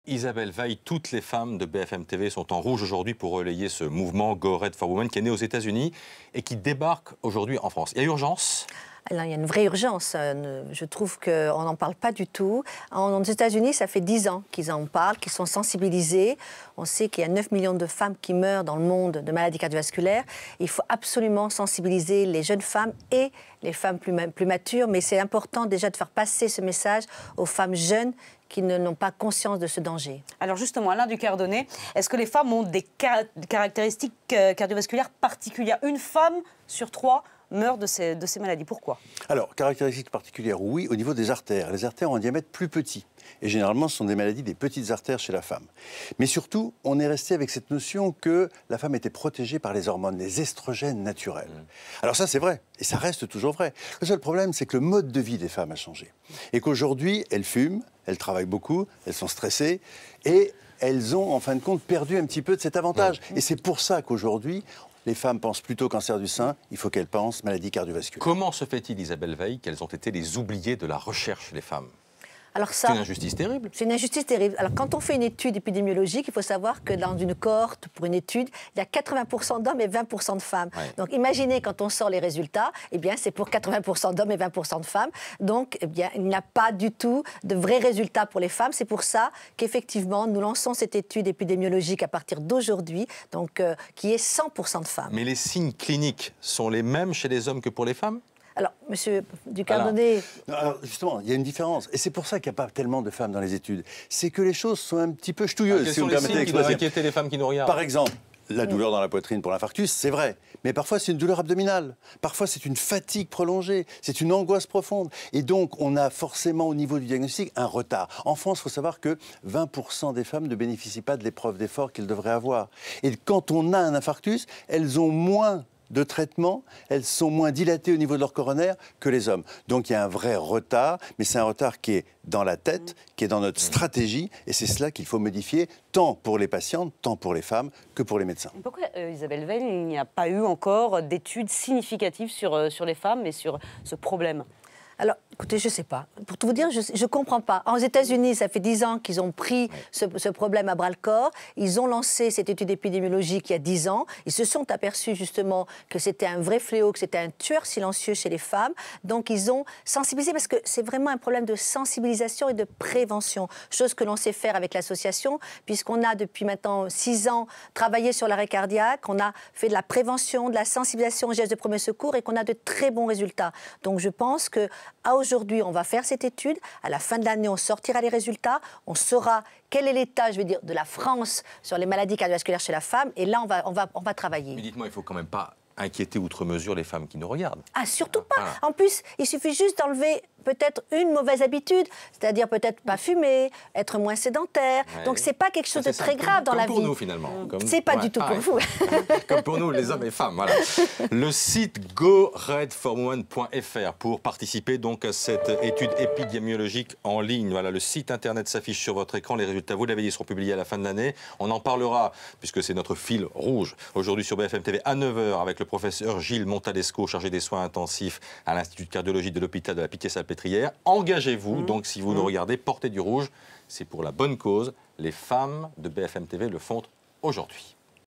Isabelle Veil, toutes les femmes de BFM TV sont en rouge aujourd'hui pour relayer ce mouvement Go Red for Women qui est né aux États-Unis et qui débarque aujourd'hui en France. Il y a urgence ? Alors, il y a une vraie urgence. Je trouve qu'on n'en parle pas du tout. Aux États-Unis, ça fait 10 ans qu'ils en parlent, qu'ils sont sensibilisés. On sait qu'il y a 9 millions de femmes qui meurent dans le monde de maladies cardiovasculaires. Il faut absolument sensibiliser les jeunes femmes et les femmes plus matures. Mais c'est important déjà de faire passer ce message aux femmes jeunes qui n'ont pas conscience de ce danger. Alors justement, Alain Ducardonnet, est-ce que les femmes ont des caractéristiques cardiovasculaires particulières? Une femme sur 3 meurt de ces maladies. Pourquoi? Alors, caractéristiques particulières, oui, au niveau des artères. Les artères ont un diamètre plus petit. Et généralement, ce sont des maladies des petites artères chez la femme. Mais surtout, on est resté avec cette notion que la femme était protégée par les hormones, les estrogènes naturels. Alors ça, c'est vrai. Et ça reste toujours vrai. Le seul problème, c'est que le mode de vie des femmes a changé. Et qu'aujourd'hui, elles fument, elles travaillent beaucoup, elles sont stressées. Et elles ont, en fin de compte, perdu un petit peu de cet avantage. Et c'est pour ça qu'aujourd'hui, les femmes pensent plutôt cancer du sein, il faut qu'elles pensent maladie cardiovasculaire. Comment se fait-il, Isabelle Veil, qu'elles ont été les oubliées de la recherche, les femmes? Alors ça, c'est une injustice terrible. C'est une injustice terrible. Alors quand on fait une étude épidémiologique, il faut savoir que dans une cohorte, pour une étude, il y a 80% d'hommes et 20% de femmes. Ouais. Donc imaginez quand on sort les résultats, eh bien c'est pour 80% d'hommes et 20% de femmes. Donc eh bien, il n'y a pas du tout de vrais résultats pour les femmes. C'est pour ça qu'effectivement nous lançons cette étude épidémiologique à partir d'aujourd'hui, donc qui est 100% de femmes. Mais les signes cliniques sont les mêmes chez les hommes que pour les femmes? Alors, monsieur Ducardonnet... Alors, justement, il y a une différence. Et c'est pour ça qu'il n'y a pas tellement de femmes dans les études. C'est que les choses sont un petit peu ch'touilleuses, si vous me permettez d'expliquer. Quels sont les signes qui doivent inquiéter les femmes qui nous regardent? Par exemple, la douleur dans la poitrine pour l'infarctus, c'est vrai. Mais parfois, c'est une douleur abdominale. Parfois, c'est une fatigue prolongée. C'est une angoisse profonde. Et donc, on a forcément, au niveau du diagnostic, un retard. En France, il faut savoir que 20% des femmes ne bénéficient pas de l'épreuve d'effort qu'elles devraient avoir. Et quand on a un infarctus, elles ont moins de traitement, elles sont moins dilatées au niveau de leur coronaire que les hommes. Donc il y a un vrai retard, mais c'est un retard qui est dans la tête, qui est dans notre stratégie, et c'est cela qu'il faut modifier, tant pour les patientes, tant pour les femmes, que pour les médecins. Pourquoi, Isabelle Veil, il n'y a pas eu encore d'études significatives sur les femmes et sur ce problème? Alors, écoutez, je ne sais pas. Pour tout vous dire, je ne comprends pas. Aux États-Unis, ça fait 10 ans qu'ils ont pris ce problème à bras-le-corps. Ils ont lancé cette étude épidémiologique il y a 10 ans. Ils se sont aperçus justement que c'était un vrai fléau, que c'était un tueur silencieux chez les femmes. Donc, ils ont sensibilisé, parce que c'est vraiment un problème de sensibilisation et de prévention. Chose que l'on sait faire avec l'association, puisqu'on a depuis maintenant 6 ans travaillé sur l'arrêt cardiaque. On a fait de la prévention, de la sensibilisation aux gestes de premier secours et qu'on a de très bons résultats. Donc, je pense que aujourd'hui, on va faire cette étude. À la fin de l'année, on sortira les résultats. On saura quel est l'état, je veux dire, de la France sur les maladies cardiovasculaires chez la femme. Et là, on va travailler. Mais dites-moi, il ne faut quand même pas inquiéter outre mesure les femmes qui nous regardent. Ah, surtout pas. Voilà. En plus, il suffit juste d'enlever peut-être une mauvaise habitude, c'est-à-dire peut-être pas fumer, être moins sédentaire. Ouais. Donc c'est pas quelque chose de très grave dans la vie. Comme pour nous finalement. C'est pas du tout pour vous. Comme pour nous, les hommes et femmes. Voilà. Le site goredforwomen.fr pour participer donc à cette étude épidémiologique en ligne. Voilà, le site internet s'affiche sur votre écran. Les résultats, vous l'avez dit, seront publiés à la fin de l'année. On en parlera, puisque c'est notre fil rouge, aujourd'hui sur BFM TV à 9h avec le professeur Gilles Montalesco, chargé des soins intensifs à l'Institut de cardiologie de l'hôpital de la Pitié-Salpêtrière. Engagez-vous, donc si vous nous regardez, portez du rouge. C'est pour la bonne cause. Les femmes de BFM TV le font aujourd'hui.